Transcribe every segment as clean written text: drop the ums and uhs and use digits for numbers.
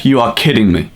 You are kidding me.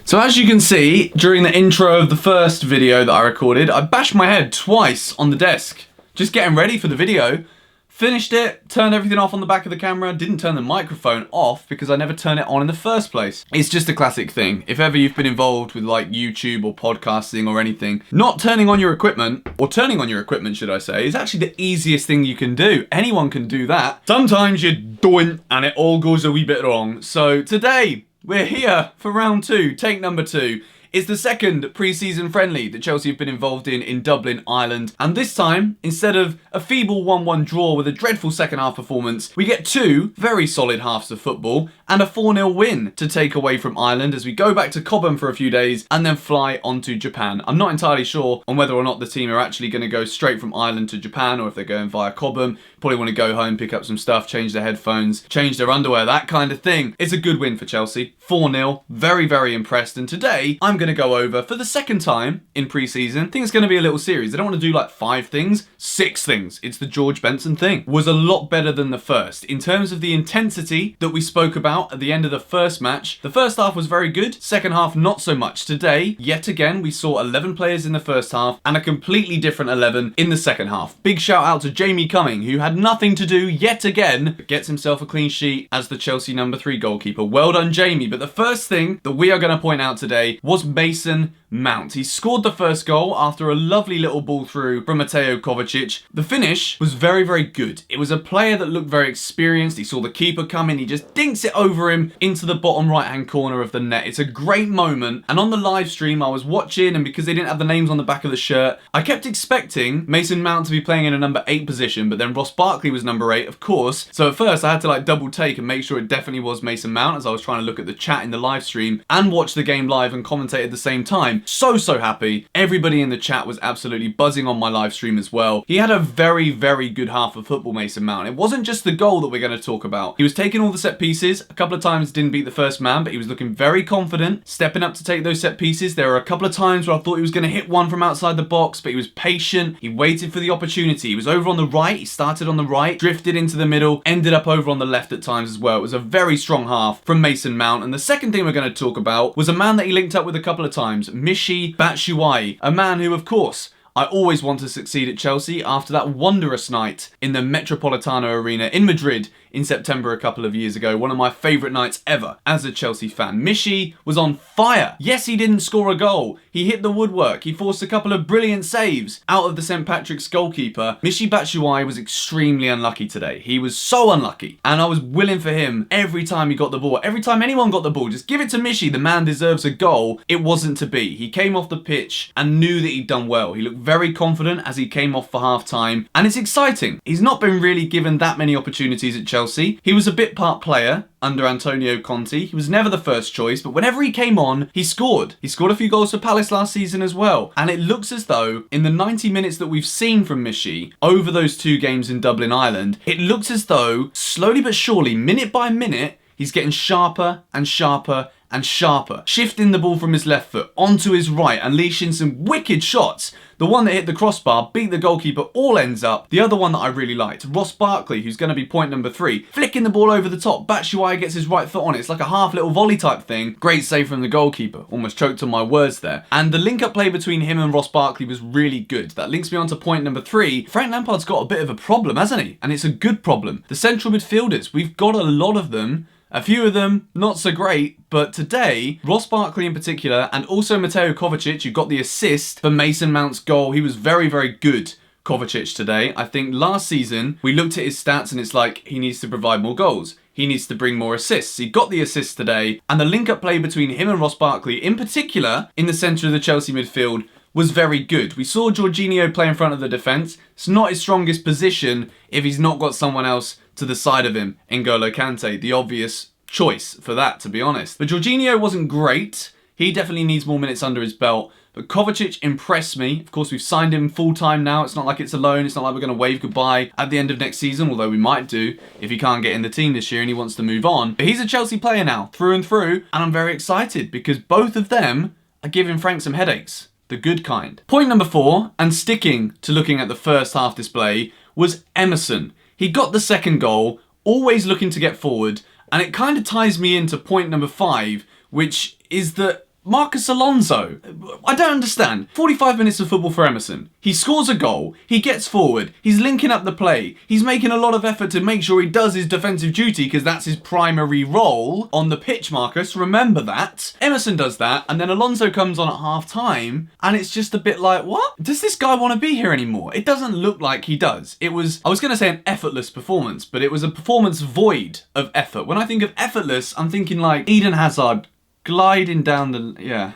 So as you can see, during the intro of the first video that I recorded, I bashed my head twice on the desk. Just getting ready for the video. Finished it, turned everything off on the back of the camera, didn't turn the microphone off because I never turned it on in the first place. It's just a classic thing. If ever you've been involved with like YouTube or podcasting or anything, not turning on your equipment, or turning on your equipment should I say, is actually the easiest thing you can do. Anyone can do that. Sometimes you don't and it all goes a wee bit wrong. So today, we're here for round 2, take number 2. It's the second pre-season friendly that Chelsea have been involved in Dublin, Ireland. And this time, instead of a feeble 1-1 draw with a dreadful second half performance, we get 2 very solid halves of football and a 4-0 win to take away from Ireland as we go back to Cobham for a few days and then fly on to Japan. I'm not entirely sure on whether or not the team are actually going to go straight from Ireland to Japan or if they're going via Cobham. Probably want to go home, pick up some stuff, change their headphones, change their underwear, that kind of thing. It's a good win for Chelsea. 4-0. Very, very impressed. And today, I'm going to go over, for the second time in pre-season, I think it's going to be a little series. I don't want to do like 5 things, 6 things. It's the George Benson thing. Was a lot better than the first. In terms of the intensity that we spoke about at the end of the first match, the first half was very good, second half not so much. Today, yet again, we saw 11 players in the first half and a completely different 11 in the second half. Big shout out to Jamie Cumming, who had nothing to do yet again, but gets himself a clean sheet as the Chelsea number 3 goalkeeper. Well done, Jamie. But the first thing that we are going to point out today was Mason Mount. He scored the first goal after a lovely little ball through from Mateo Kovacic. The finish was very, very good. It was a player that looked very experienced. He saw the keeper come in. He just dinks it over him into the bottom right-hand corner of the net. It's a great moment. And on the live stream, I was watching, and because they didn't have the names on the back of the shirt, I kept expecting Mason Mount to be playing in a number 8 position, but then Ross Barkley was number 8, of course. So at first, I had to like double take and make sure it definitely was Mason Mount as I was trying to look at the chat in the live stream and watch the game live and commentate at the same time. So happy. Everybody in the chat was absolutely buzzing on my live stream as well. He had a very, very good half of football, Mason Mount. It wasn't just the goal that we're going to talk about. He was taking all the set pieces. A couple of times didn't beat the first man, but he was looking very confident, stepping up to take those set pieces. There were a couple of times where I thought he was going to hit one from outside the box, but he was patient. He waited for the opportunity. He was over on the right. He started on the right, drifted into the middle, ended up over on the left at times as well. It was a very strong half from Mason Mount. And the second thing we're going to talk about was a man that he linked up with a couple of times, Michy Batshuayi, a man who, of course, I always want to succeed at Chelsea after that wondrous night in the Metropolitano Arena in Madrid in September a couple of years ago. One of my favourite nights ever as a Chelsea fan. Michy was on fire. Yes, he didn't score a goal. He hit the woodwork. He forced a couple of brilliant saves out of the St. Patrick's goalkeeper. Michy Batshuayi was extremely unlucky today. He was so unlucky. And I was willing for him every time he got the ball. Every time anyone got the ball, just give it to Michy. The man deserves a goal. It wasn't to be. He came off the pitch and knew that he'd done well. He looked very confident as he came off for half time. And it's exciting. He's not been really given that many opportunities at Chelsea. He was a bit part player under Antonio Conte. He was never the first choice, but whenever he came on, he scored. He scored a few goals for Palace last season as well. And it looks as though in the 90 minutes that we've seen from Michy over those 2 games in Dublin, Ireland, it looks as though slowly but surely, minute by minute, he's getting sharper and sharper and sharper, shifting the ball from his left foot onto his right, unleashing some wicked shots. The one that hit the crossbar, beat the goalkeeper, all ends up. The other one that I really liked, Ross Barkley, who's going to be point number 3, flicking the ball over the top. Batshuayi gets his right foot on it. It's like a half little volley type thing. Great save from the goalkeeper. Almost choked on my words there. And the link-up play between him and Ross Barkley was really good. That links me on to point number 3. Frank Lampard's got a bit of a problem, hasn't he? And it's a good problem. The central midfielders, we've got a lot of them. A few of them not so great, but today, Ross Barkley in particular, and also Mateo Kovacic, who got the assist for Mason Mount's goal. He was very, very good, Kovacic, today. I think last season, we looked at his stats and it's like, he needs to provide more goals. He needs to bring more assists. He got the assist today, and the link-up play between him and Ross Barkley, in particular, in the centre of the Chelsea midfield, was very good. We saw Jorginho play in front of the defence. It's not his strongest position if he's not got someone else to the side of him, N'Golo Kante, the obvious choice for that, to be honest. But Jorginho wasn't great. He definitely needs more minutes under his belt. But Kovacic impressed me. Of course, we've signed him full-time now. It's not like it's a loan. It's not like we're going to wave goodbye at the end of next season, although we might do if he can't get in the team this year and he wants to move on. But he's a Chelsea player now, through and through, and I'm very excited because both of them are giving Frank some headaches. The good kind. Point number 4, and sticking to looking at the first half display, was Emerson. He got the second goal, always looking to get forward, and it kind of ties me into point number 5, which is that Marcos Alonso, I don't understand. 45 minutes of football for Emerson. He scores a goal, he gets forward, he's linking up the play, he's making a lot of effort to make sure he does his defensive duty because that's his primary role on the pitch, Marcus. Remember that. Emerson does that, and then Alonso comes on at half time, and it's just a bit like, what? Does this guy want to be here anymore? It doesn't look like he does. It was, I was going to say an effortless performance, but it was a performance void of effort. When I think of effortless, I'm thinking like Eden Hazard gliding down the, yeah.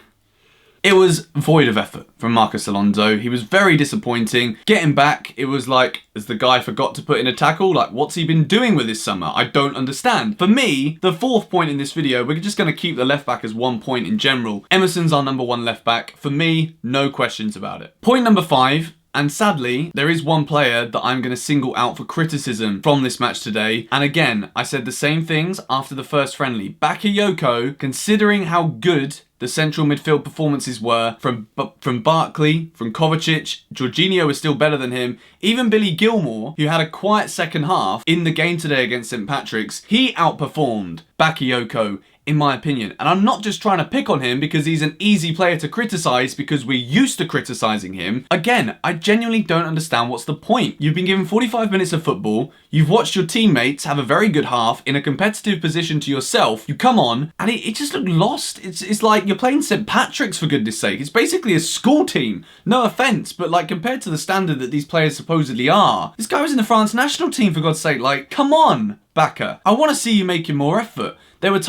It was void of effort from Marcos Alonso. He was very disappointing. Getting back, it was like, as the guy forgot to put in a tackle, like what's he been doing with this summer? I don't understand. For me, the fourth point in this video, we're just going to keep the left back as 1 point in general. Emerson's our number 1 left back. For me, no questions about it. Point number 5. And sadly, there is one player that I'm going to single out for criticism from this match today. And again, I said the same things after the first friendly. Bakayoko, considering how good the central midfield performances were from Barkley, from Kovacic, Jorginho was still better than him. Even Billy Gilmore, who had a quiet second half in the game today against St. Patrick's, he outperformed Bakayoko, in my opinion. And I'm not just trying to pick on him because he's an easy player to criticise because we're used to criticising him. Again, I genuinely don't understand what's the point. You've been given 45 minutes of football, you've watched your teammates have a very good half in a competitive position to yourself, you come on and it just looked lost. It's like you're playing St. Patrick's, for goodness sake. It's basically a school team. No offence, but like compared to the standard that these players supposedly are, this guy was in the France national team, for God's sake. Like, come on, Baka. I want to see you making more effort. There was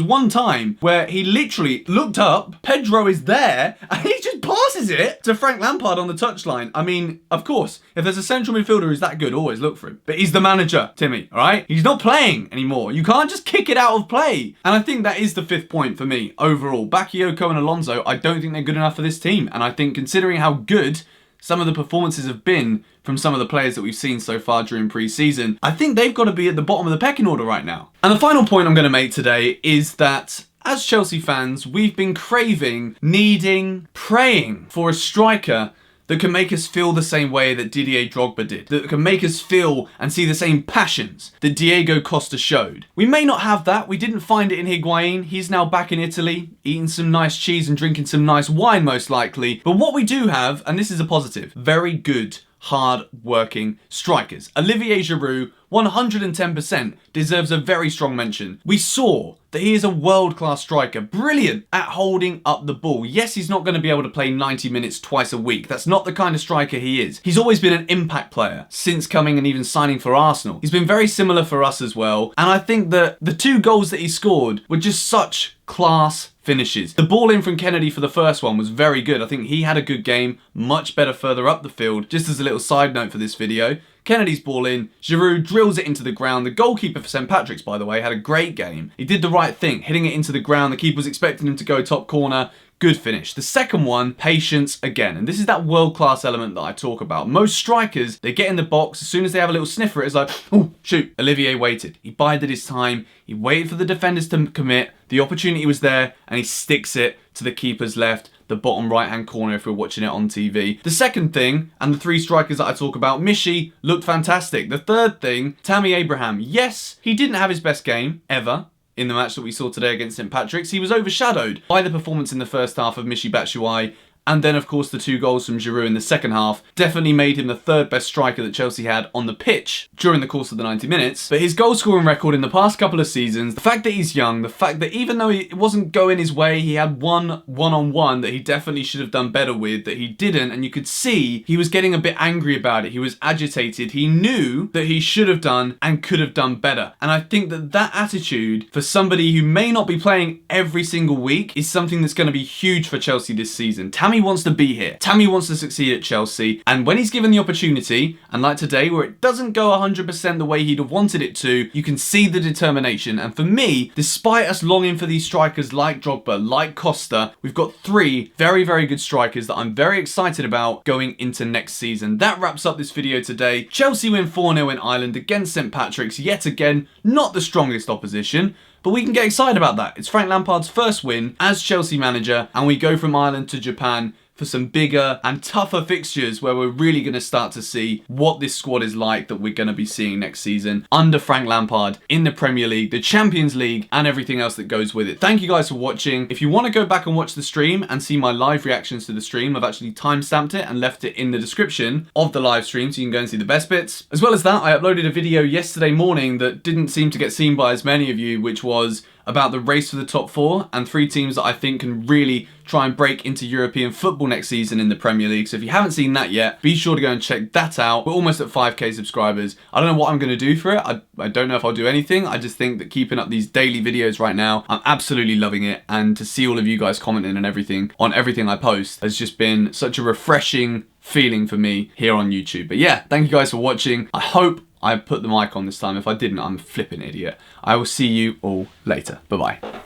one time where he literally looked up, Pedro is there, and he just passes it to Frank Lampard on the touchline. I mean, of course, if there's a central midfielder who's that good, always look for him. But he's the manager, Timmy, all right? He's not playing anymore. You can't just kick it out of play. And I think that is the 5th point for me overall. Bakayoko and Alonso, I don't think they're good enough for this team. And I think considering how good some of the performances have been from some of the players that we've seen so far during pre-season, I think they've got to be at the bottom of the pecking order right now. And the final point I'm going to make today is that as Chelsea fans, we've been craving, needing, praying for a striker that can make us feel the same way that Didier Drogba did, that can make us feel and see the same passions that Diego Costa showed. We may not have that. We didn't find it in Higuain. He's now back in Italy, eating some nice cheese and drinking some nice wine most likely. But what we do have, and this is a positive, very good, hard-working strikers. Olivier Giroud, 110%, deserves a very strong mention. We saw that he is a world-class striker, brilliant at holding up the ball. Yes, he's not going to be able to play 90 minutes twice a week. That's not the kind of striker he is. He's always been an impact player since coming and even signing for Arsenal. He's been very similar for us as well. And I think that the 2 goals that he scored were just such class finishes. The ball in from Kennedy for the first one was very good. I think he had a good game, much better further up the field. Just as a little side note for this video, Kennedy's ball in, Giroud drills it into the ground. The goalkeeper for St. Patrick's, by the way, had a great game. He did the right thing, hitting it into the ground. The keeper was expecting him to go top corner. Good finish. The second one, patience again. And this is that world-class element that I talk about. Most strikers, they get in the box, as soon as they have a little sniffer, it's like, oh, shoot. Olivier waited. He bided his time. He waited for the defenders to commit. The opportunity was there, and he sticks it to the keeper's left, the bottom right-hand corner if we're watching it on TV. The second thing, and the 3 strikers that I talk about, Michy looked fantastic. The third thing, Tammy Abraham. Yes, he didn't have his best game, ever, in the match that we saw today against St. Patrick's. He was overshadowed by the performance in the first half of Michy Batshuayi, and then of course the 2 goals from Giroud in the second half definitely made him the 3rd best striker that Chelsea had on the pitch during the course of the 90 minutes. But his goal scoring record in the past couple of seasons, the fact that he's young, the fact that even though it wasn't going his way, he had one-on-one that he definitely should have done better with, that he didn't, and you could see he was getting a bit angry about it. He was agitated. He knew that he should have done and could have done better. And I think that that attitude for somebody who may not be playing every single week is something that's going to be huge for Chelsea this season. Tammy wants to be here. Tammy wants to succeed at Chelsea, and when he's given the opportunity, and like today where it doesn't go 100% the way he'd have wanted it to, you can see the determination. And for me, despite us longing for these strikers like Drogba, like Costa, we've got 3 very, very good strikers that I'm very excited about going into next season. That wraps up this video today. Chelsea win 4-0 in Ireland against St. Patrick's, yet again, not the strongest opposition, but we can get excited about that. It's Frank Lampard's first win as Chelsea manager, and we go from Ireland to Japan for some bigger and tougher fixtures where we're really going to start to see what this squad is like that we're going to be seeing next season under Frank Lampard in the Premier League, the Champions League, and everything else that goes with it. Thank you guys for watching. If you want to go back and watch the stream and see my live reactions to the stream, I've actually timestamped it and left it in the description of the live stream so you can go and see the best bits. As well as that, I uploaded a video yesterday morning that didn't seem to get seen by as many of you, which was about the race for the top 4 and 3 teams that I think can really try and break into European football next season in the Premier League. So if you haven't seen that yet, be sure to go and check that out. We're almost at 5k subscribers. I don't know what I'm going to do for it. I don't know if I'll do anything. I just think that keeping up these daily videos right now, I'm absolutely loving it. And to see all of you guys commenting and everything on everything I post has just been such a refreshing feeling for me here on YouTube. But yeah, thank you guys for watching. I hope I put the mic on this time. If I didn't, I'm a flipping idiot. I will see you all later. Bye-bye.